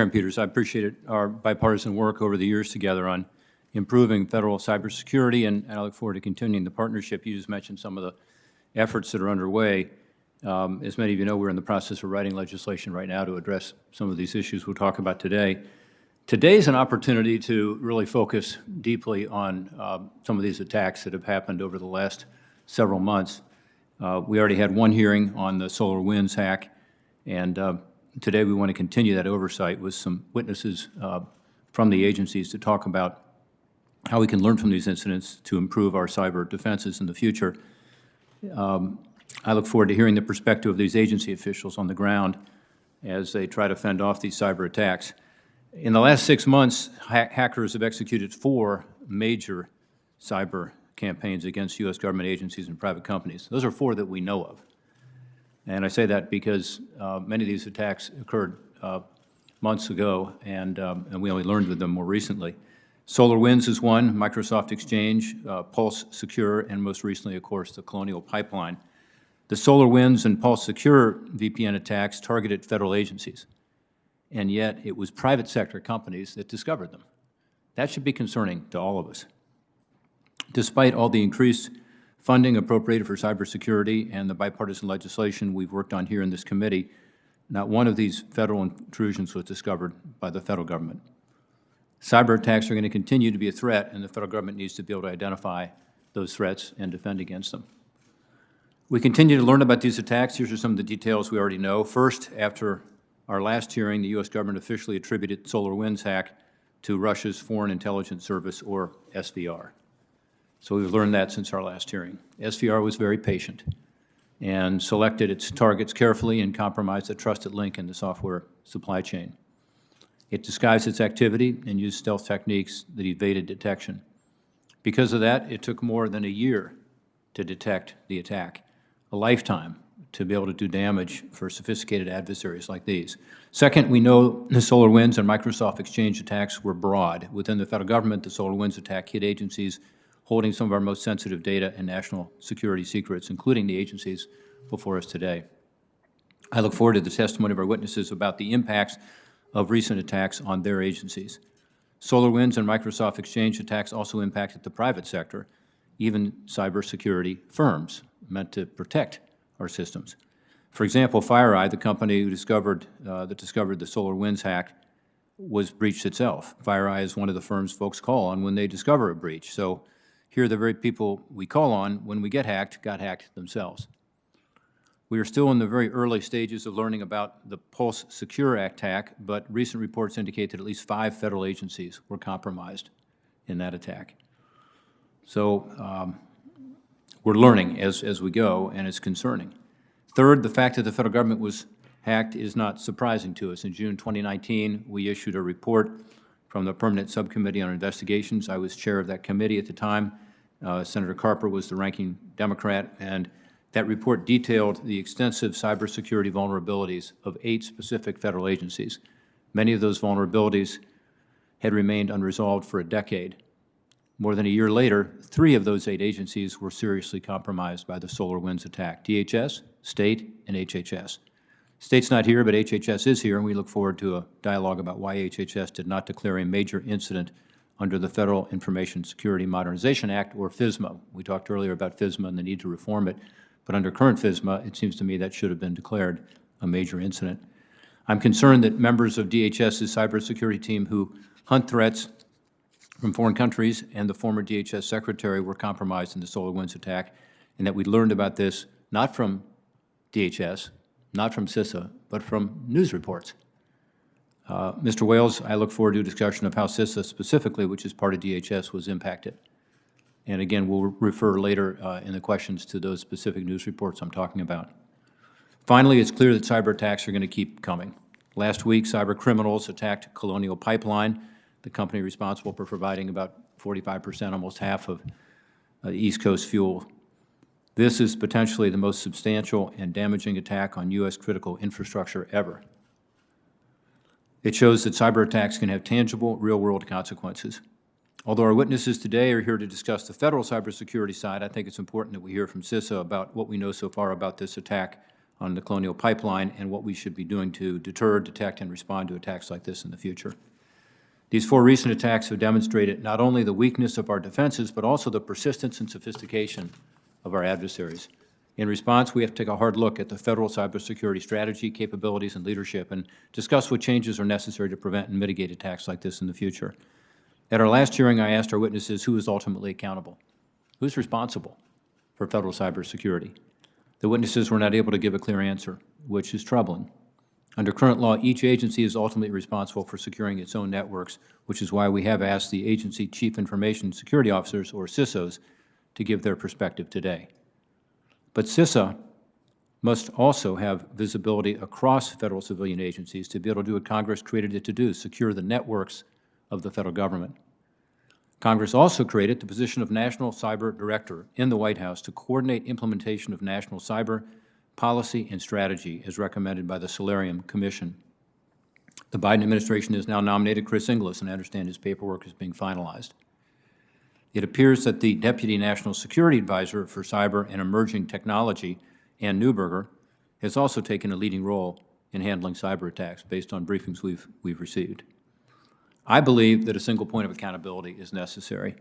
Chairman Peters, I appreciated our bipartisan work over the years together on improving federal cybersecurity, and I look forward to continuing the partnership. You just mentioned some of the efforts that are underway. As many of you know, we're in the process of writing legislation right now to address some of these issues we'll talk about today. Today's an opportunity to really focus deeply on some of these attacks that have happened over the last several months. We already had one hearing on the SolarWinds hack, and today we want to continue that oversight with some witnesses from the agencies to talk about how we can learn from these incidents to improve our cyber defenses in the future. I look forward to hearing the perspective of these agency officials on the ground as they try to fend off these cyber attacks. In the last 6 months, hackers have executed 4 major cyber campaigns against U.S. government agencies and private companies. Those are 4 that we know of. And I say that because many of these attacks occurred months ago, and we only learned of them more recently. SolarWinds is one, Microsoft Exchange, Pulse Secure, and most recently, of course, the Colonial Pipeline. The SolarWinds and Pulse Secure VPN attacks targeted federal agencies, and yet it was private sector companies that discovered them. That should be concerning to all of us. Despite all the increased funding appropriated for cybersecurity and the bipartisan legislation we've worked on here in this committee, not one of these federal intrusions was discovered by the federal government. Cyber attacks are going to continue to be a threat, and the federal government needs to be able to identify those threats and defend against them. We continue to learn about these attacks. Here's some of the details we already know. First, after our last hearing, the U.S. government officially attributed SolarWinds hack to Russia's Foreign Intelligence Service, or SVR. So we've learned that since our last hearing. SVR was very patient and selected its targets carefully and compromised a trusted link in the software supply chain. It disguised its activity and used stealth techniques that evaded detection. Because of that, it took more than a year to detect the attack, a lifetime to be able to do damage for sophisticated adversaries like these. Second, we know the SolarWinds and Microsoft Exchange attacks were broad. Within the federal government, the SolarWinds attack hit agencies holding some of our most sensitive data and national security secrets, including the agencies before us today. I look forward to the testimony of our witnesses about the impacts of recent attacks on their agencies. SolarWinds and Microsoft Exchange attacks also impacted the private sector, even cybersecurity firms meant to protect our systems. For example, FireEye, the company who discovered the SolarWinds hack, was breached itself. FireEye is one of the firms folks call on when they discover a breach. So here are the very people we call on when we get hacked, got hacked themselves. We are still in the very early stages of learning about the Pulse Secure attack, but recent reports indicate that at least 5 federal agencies were compromised in that attack. So we're learning as we go, and it's concerning. Third, the fact that the federal government was hacked is not surprising to us. In June 2019, we issued a report from the Permanent Subcommittee on Investigations. I was chair of that committee at the time. Senator Carper was the ranking Democrat, and that report detailed the extensive cybersecurity vulnerabilities of 8 specific federal agencies. Many of those vulnerabilities had remained unresolved for a decade. More than a year later, 3 of those 8 agencies were seriously compromised by the SolarWinds attack: DHS, State, and HHS. State's not here, but HHS is here, and we look forward to a dialogue about why HHS did not declare a major incident under the Federal Information Security Modernization Act, or FISMA. We talked earlier about FISMA and the need to reform it, but under current FISMA, it seems to me that should have been declared a major incident. I'm concerned that members of DHS's cybersecurity team who hunt threats from foreign countries and the former DHS secretary were compromised in the SolarWinds attack, and that we learned about this not from DHS, not from CISA, but from news reports. Mr. Wales, I look forward to a discussion of how CISA specifically, which is part of DHS, was impacted. And again, we'll refer later in the questions to those specific news reports I'm talking about. Finally, it's clear that cyber attacks are going to keep coming. Last week, cyber criminals attacked Colonial Pipeline, the company responsible for providing about 45%, almost half of the East Coast fuel. This is potentially the most substantial and damaging attack on U.S. critical infrastructure ever. It shows that cyber attacks can have tangible, real-world consequences. Although our witnesses today are here to discuss the federal cybersecurity side, I think it's important that we hear from CISA about what we know so far about this attack on the Colonial Pipeline and what we should be doing to deter, detect, and respond to attacks like this in the future. These 4 recent attacks have demonstrated not only the weakness of our defenses, but also the persistence and sophistication of our adversaries. In response, we have to take a hard look at the federal cybersecurity strategy, capabilities, and leadership, and discuss what changes are necessary to prevent and mitigate attacks like this in the future. At our last hearing, I asked our witnesses who is ultimately accountable. Who's responsible for federal cybersecurity? The witnesses were not able to give a clear answer, which is troubling. Under current law, each agency is ultimately responsible for securing its own networks, which is why we have asked the agency Chief Information Security Officers, or CISOs, to give their perspective today. But CISA must also have visibility across federal civilian agencies to be able to do what Congress created it to do, secure the networks of the federal government. Congress also created the position of National Cyber Director in the White House to coordinate implementation of national cyber policy and strategy as recommended by the Solarium Commission. The Biden administration has now nominated Chris Inglis, and I understand his paperwork is being finalized. It appears that the Deputy National Security Advisor for Cyber and Emerging Technology, Ann Neuberger, has also taken a leading role in handling cyber attacks based on briefings we've received. I believe that a single point of accountability is necessary.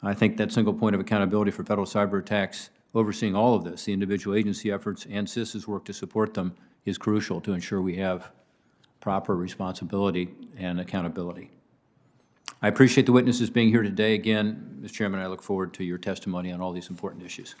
I think that single point of accountability for federal cyber attacks, overseeing all of this, the individual agency efforts and CIS's work to support them, is crucial to ensure we have proper responsibility and accountability. I appreciate the witnesses being here today. Again, Mr. Chairman, I look forward to your testimony on all these important issues.